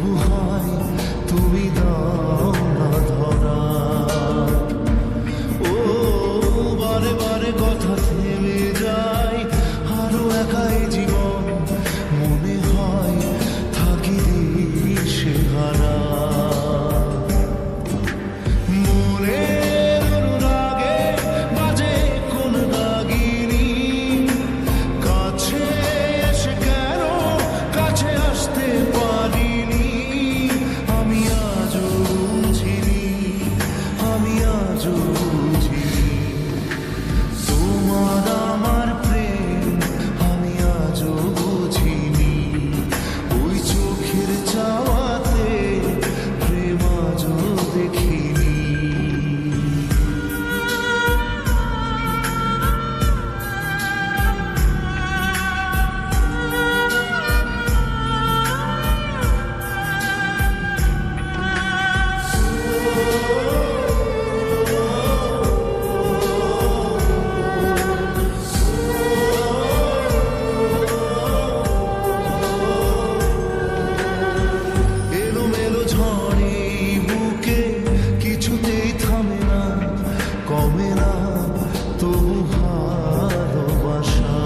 তবু হয় তুমি দাও না ধরা। ও বারে বারে কথা থেমে যায়, আরো একাই জীবন মনে হয় থাকি দিশে হারা। মনের অনুরাগে বাজে কোন রাগিনী, কাছে এসে কেন কাছে আসতে পারিনি। আমি আজও বুঝিনি, আমি আজও বুঝিনি তোমার আমার প্রেম, আমি আজও বুঝিনি। ওই চোখের চাওয়াতে প্রেম আজও দেখিনি। এলোমেলো ঝড়ে বুকে কিছুতেই থামে না, কমে না তবু ভালোবাসা।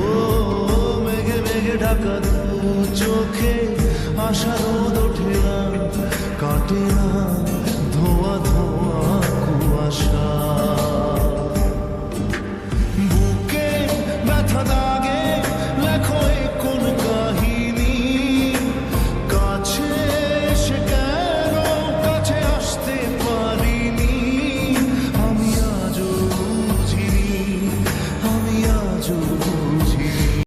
ও মেঘে মেঘে ঢাকা দু চোখে আশা রোদ ওঠে না, কাটে না